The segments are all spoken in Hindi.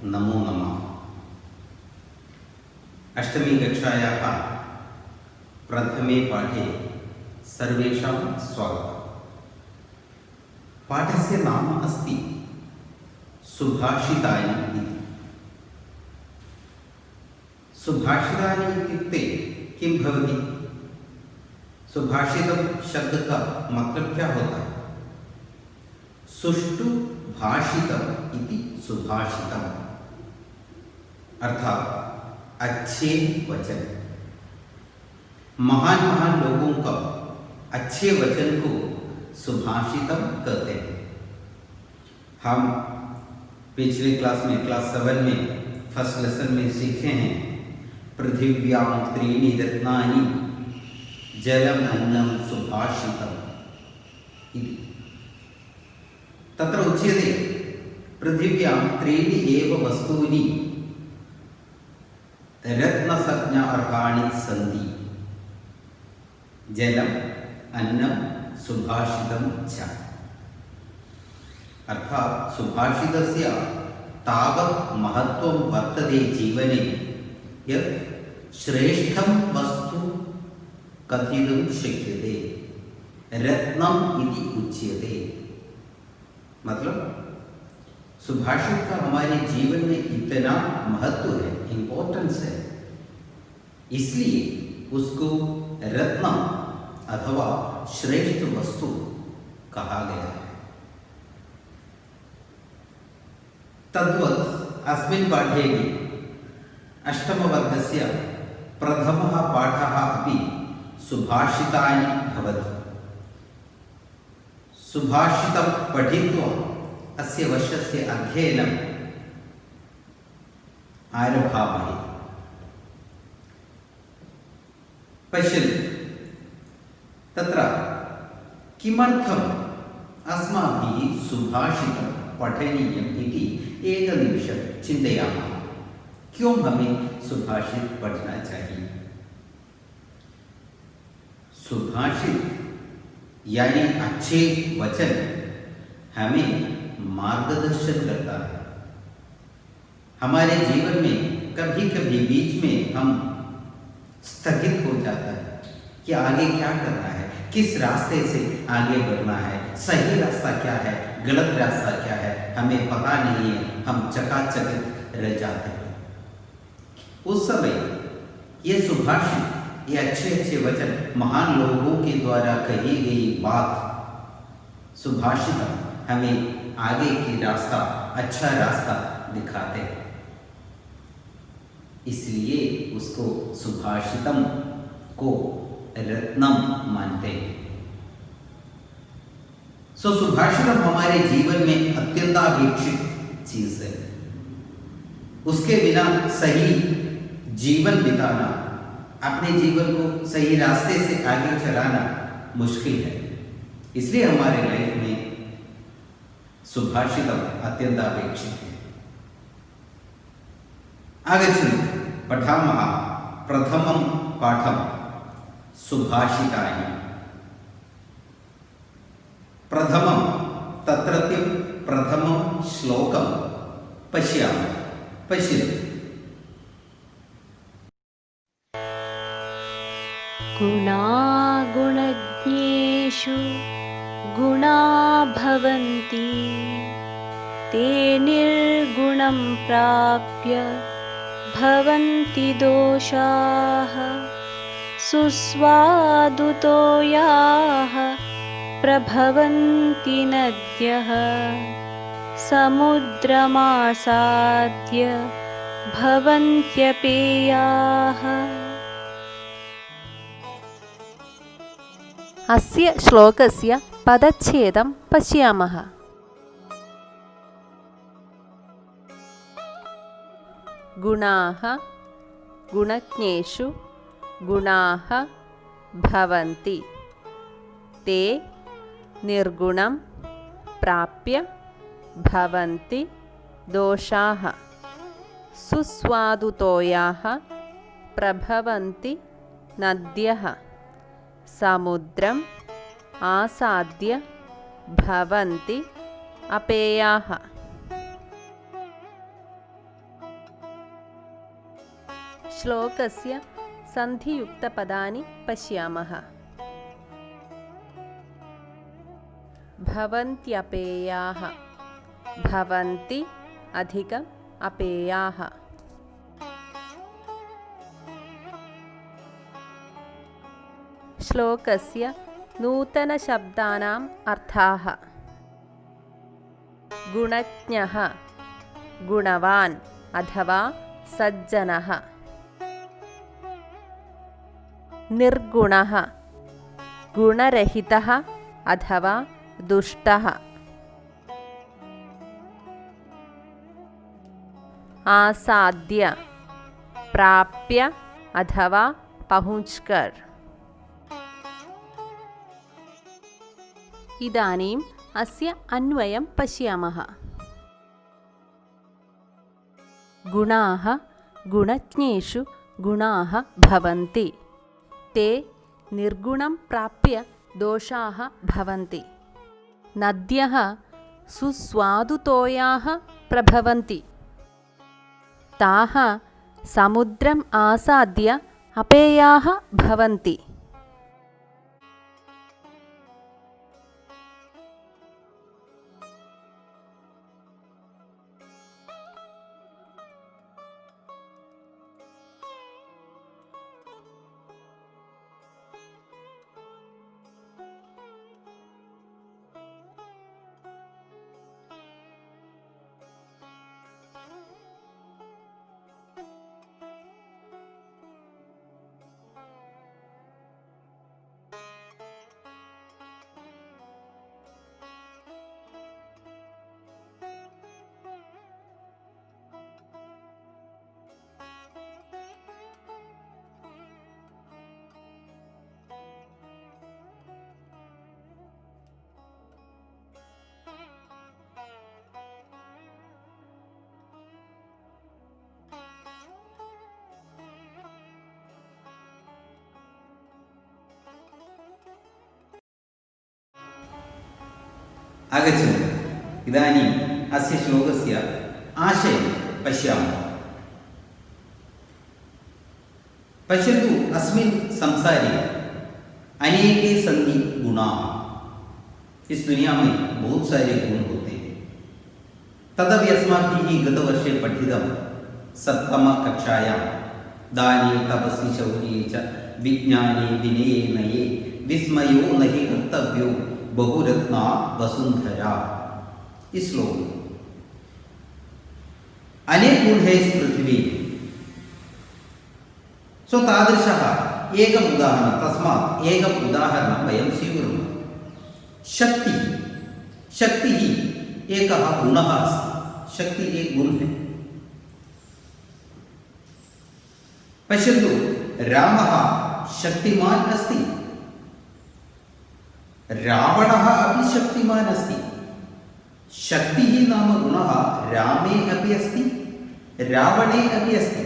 नमो नमः। अष्टमी कक्षायाः प्रथमे पाठे सर्वेषां स्वागतम्। पाठस्य नाम अस्ति सुभाषितानि इति। सुभाषितानि इत्युक्ते किं भवति? सुभाषितम शब्द का मतलब क्या होता है? सुष्ठु भाषितम इति सुभाषितम, अर्थात अच्छे वचन। महान महान लोगों का अच्छे वचन को सुभाषितम कहते हैं। हम पिछले क्लास 7 में फर्स्ट लेसन में सीखे हैं पृथिव्यां त्रीणि रत्नानि जलम अन्नम सुभाषितम इति। तत्र उच्यते पृथिव्यां त्रीणि एव वस्तूनि रत्नसंज्ञा अर्हाणि सन्ति, जलम अन्नम सुभाषितम च। अर्थात सुभाषितस्य तावत् महत्त्वं वर्तते जीवने यत् श्रेष्ठं वस्तु कथितुं शक्यते, रत्नम इति उच्यते। मतलब सुभाषित का हमारे जीवन में इतना महत्व है, इम्पोर्टेंस है, इसलिए उसको रत्न अथवा श्रेष्ठ वस्तु कहा गया है। तद्वत् अस्मिन् पाठे अष्टमवर्गस्य प्रथमः पाठः अपि सुभाषितानि भवति। सुभाषितं पठित्वा अस्य वर्षस्य अध्ययनम् आरभामहे। पश्यन्तु, तत्र किमर्थम् अस्माभिः सुभाषितं पठनीयम् इति एकनिमिषं चिन्तयामः। क्यों हमें सुभाषित पढ़ना चाहिए? सुभाषित यानी अच्छे वचन हमें मार्गदर्शन करता है। हमारे जीवन में कभी कभी बीच में हम स्थगित हो जाता है कि आगे क्या करना है, किस रास्ते से आगे बढ़ना है, सही रास्ता क्या है, गलत रास्ता क्या है, हमें पता नहीं है, हम चकाचकित रह जाते हैं। उस समय ये सुभाषित, ये अच्छे अच्छे वचन, महान लोगों के द्वारा कही गई बात, सुभाषित हमें आगे की रास्ता, अच्छा रास्ता दिखाते हैं। इसलिए उसको सुभाषितम को रत्नम मानते हैं। सुभाषितम हमारे जीवन में अत्यंतापेक्षित चीज है। उसके बिना सही जीवन बिताना, अपने जीवन को सही रास्ते से आगे चलाना मुश्किल है। इसलिए हमारे लाइफ में सुभाषितम अत्यंत अपेक्षित है। आगच्छन्तु पठामः प्रथमं पाठं सुभाषितानि। प्रथमं तत्रत्यं प्रथमं श्लोकं पश्यामः। पश्यन्तु। गुणागुणज्ञेषु गुणा भवन्ति, ते निर्गुणं प्राप्य भवन्ति दोषाः। सुस्वादुतो याः प्रभवन्ति नद्यः, समुद्रमासाद्य भवन्त्यपेयाः। अस्य श्लोकस्य पदच्छेदं पश्यामः। गुणाः गुणज्ञेषु गुणाः भवन्ति, ते निर्गुणं प्राप्य भवन्ति दोषाः। सुस्वादुतोयाः प्रभवन्ति नद्यः, समुद्रम् आसाद्य भवन्ति अपेयाः। श्लोकस्य सन्धियुक्तपदानि पश्यामः। भवन्त्यपेयाः, भवन्ति अधिकम् अपेयाः। श्लोकस्य नूतनशब्दानाम् अर्थाः। गुणज्ञः, गुणवान् अथवा सज्जनः। निर्गुणः, गुणरहितः अथवा दुष्टः। आसाद्य, प्राप्य अथवा पहुँचकर। इदानीम् अस्य अन्वयं पश्यामः। गुणाः गुणज्ञेषु गुणाः भवन्ति। ते निर्गुणं प्राप्य दोषाः भवन्ति। नद्यः सुस्वादुतोयाः प्रभवन्ति। ताः समुद्रम् आसाद्य अपेयाः भवन्ति। आगच्छन्तु इदानीम् अस्य श्लोकस्य आशयं पश्यामः। पश्यन्तु, अस्मिन् संसारे अनेके सन्ति गुणाः। इस दुनिया में बहुत सारे गुण होते हैं। तदपि अस्माभिः गतवर्षे पठितं सप्तमकक्षायां दाने तपसि शौर्ये च विज्ञाने विनये नये विस्मयो न हि कर्तव्यो बहुरत्ना वसुंधरा। इस श्लोक में अनेक गुण है इस पृथ्वी में। सो तादृशः एकम् उदाहरणं, तस्मात् एकम् उदाहरणं वयं स्वीकुर्मः। शक्तिः, शक्तिः एकः गुणः अस्ति। शक्ति एक गुण है। पश्यन्तु, रामः शक्तिमान् अस्ति, रावणः अपि शक्तिमान् अस्ति। शक्तिः नाम गुणः रामे अपि अस्ति, रावणे अपि अस्ति।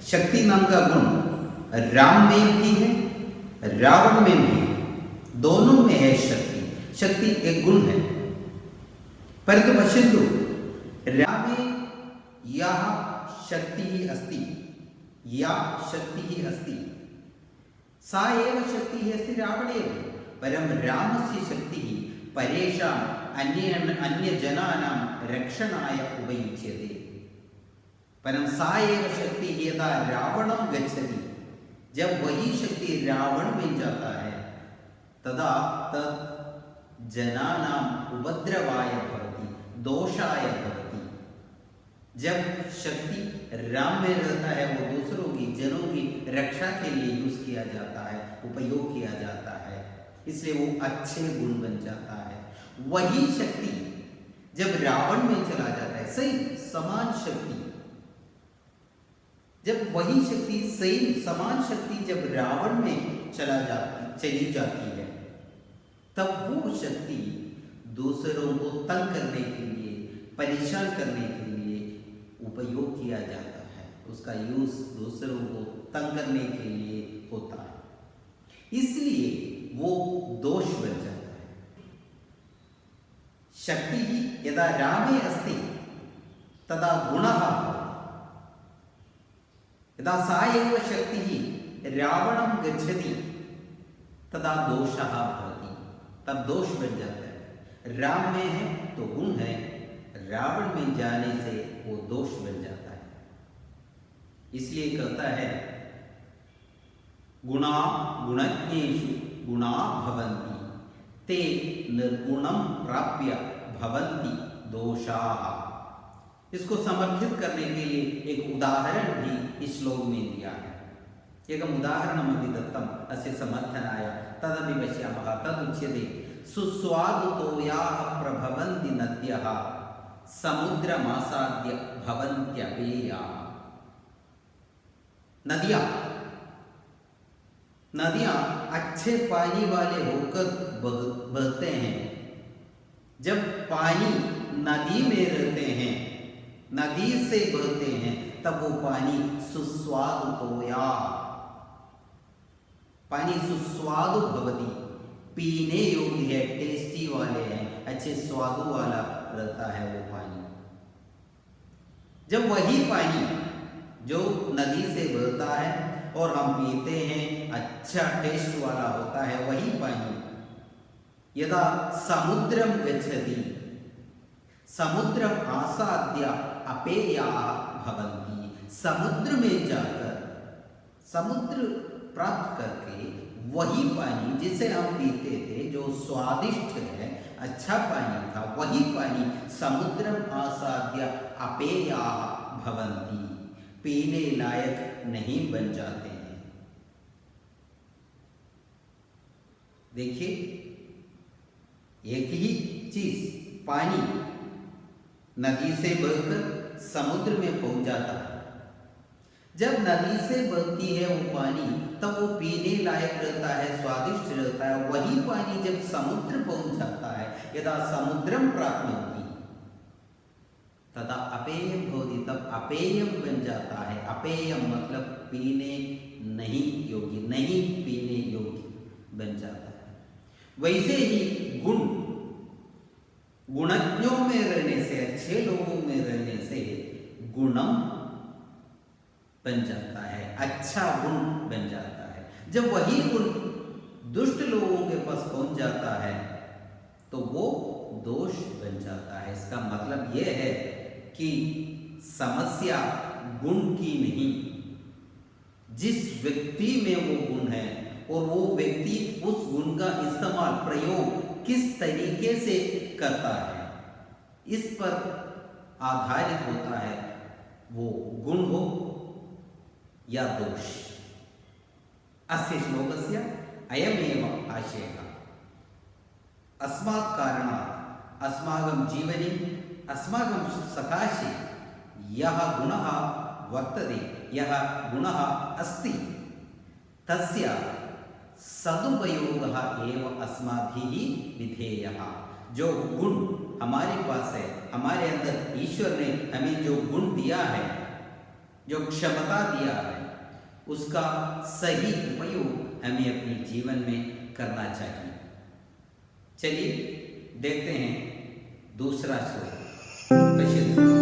शक्ति नाम का गुण राम में भी है, रावण में भी है, दोनों में है शक्ति। शक्ति एक गुण है। परंतु पश्यन्तु, रामे या शक्तिः अस्ति, या शक्तिः अस्ति, सा एव शक्तिः अस्ति रावणे एव। परं रामस्य शक्तिः परेषाम् अन्यजनानां रक्षणाय उपयुज्यते। परं सा एव शक्तिः यदा रावणं गच्छति, जब वही शक्ति रावण में जाता है, तदा तत् जनानाम् उपद्रवाय भवति, दोषाय भवति। जब शक्ति राम में रहता है, वो दूसरों की, जनों की रक्षा के लिए यूज किया जाता है, उपयोग किया जाता है, इसलिए वो अच्छे गुण बन जाता है। वही शक्ति जब रावण में चला जाता है, सही समान शक्ति, जब वही शक्ति सेम समान शक्ति जब रावण में चली जाती है, तब वो शक्ति दूसरों को तंग करने के लिए, परेशान करने के लिए उपयोग किया जाता है। उसका यूज दूसरों को तंग करने के लिए होता है, इसलिए वो दोष बन जाता है। शक्ति यदा रामे अस्ति तदा गुणः, यदा सा एव शक्तिः रावणं गच्छति तदा दोषः भवति, तब दोष बन जाता है। राम में है तो गुण है, रावण में जाने से वो दोष बन जाता है। इसलिए कहता है गुणा गुणज्ञेषु गुणा भवन्ति ते निर्गुणं प्राप्य भवन्ति दोषाः। इसको समर्थित करने के लिए एक उदाहरण भी इस श्लोक में दिया है। एकम् उदाहरणमपि दत्तम् अस्य समर्थनाय, तदपि पश्यामः। तदुच्यते सुस्वादुतोयाः प्रभवन्ति नद्यः समुद्रमासाद्य भवन्त्यपेयाः। नदियाँ अच्छे पानी वाले होकर बहते हैं। जब पानी नदी में रहते हैं, नदी से बहते हैं, तब वो पानी सुस्वादुतोया, पानी सुस्वादु भवति, पीने योग्य है, टेस्टी वाले हैं, अच्छे स्वादु वाला रहता है वो पानी। जब वही पानी जो नदी से बहता है और हम पीते हैं, अच्छा टेस्ट वाला होता है, वही पानी यदा समुद्रम गच्छति समुद्रम आसाद्य अपेयाः भवन्ति। समुद्र में जाकर, समुद्र प्राप्त करके वही पानी जिसे हम पीते थे, जो स्वादिष्ट है, अच्छा पानी था, वही पानी समुद्रम आसाद्य अपेयाः भवन्ति, पीने लायक नहीं बन जाते हैं। देखिए, एक ही चीज पानी नदी से बहकर समुद्र में पहुंच जाता है। जब नदी से बहती है वो पानी, तब वो पीने लायक रहता है, स्वादिष्ट रहता है। वही पानी जब समुद्र पहुंच जाता है, यदा समुद्रम प्राप्नोति तदा अपेयम भवति, तब अपेयम बन जाता है। अपेयम मतलब पीने नहीं योग्य, नहीं पीने योग्य बन जाता है। वैसे ही गुण, गुणज्ञों में रहने से, अच्छे लोगों में रहने से गुणम बन जाता है, अच्छा गुण बन जाता है। जब वही गुण दुष्ट लोगों के पास पहुंच जाता है तो वो दोष बन जाता है। इसका मतलब यह है कि समस्या गुण की नहीं, जिस व्यक्ति में वो गुण है और वो व्यक्ति उस गुण का इस्तेमाल, प्रयोग किस तरीके से करता है, इस पर आधारित होता है वो गुण हो या दोष। अस्य श्लोकस्य अयमेव आशयः। अस्मात् कारणात् अस्माकं जीवने, अस्माकं सकाशे यः गुणः वर्तते, यः गुणः अस्ति, तस्य सदुपयोगः एव अस्माभिः विधेयः। जो गुण हमारे पास है, हमारे अंदर ईश्वर ने हमें जो गुण दिया है, जो क्षमता दिया है, उसका सही उपयोग हमें अपने जीवन में करना चाहिए। चलिए देखते हैं दूसरा श्लोक।